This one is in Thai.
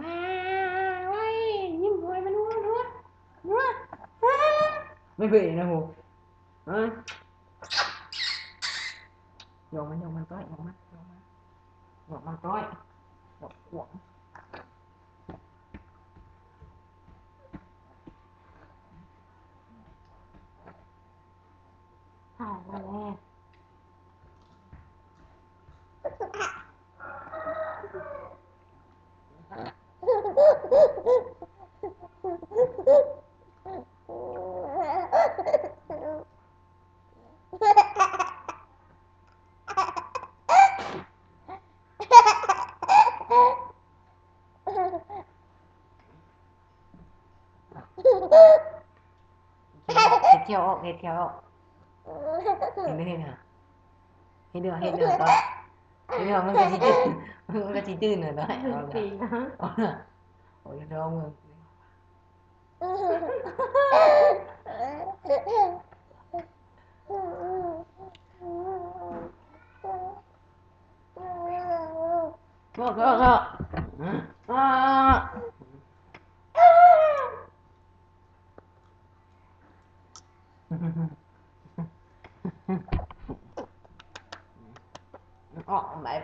มาไว้ยิ้มหวยมันนัวไม่เบื่อนะโหโยมมันต้อยโยมมันต้อยหวหวงถ่ายมาแล้วเที่ยวออกเที่ยวออกเห็นไหมเห็นเดือตอนเห็นเดือมันก็จีจื้นมันก็จีจื้นเลยนะเอาละเอาละโอ้ยร้องมึงก็อ่าออกแบบ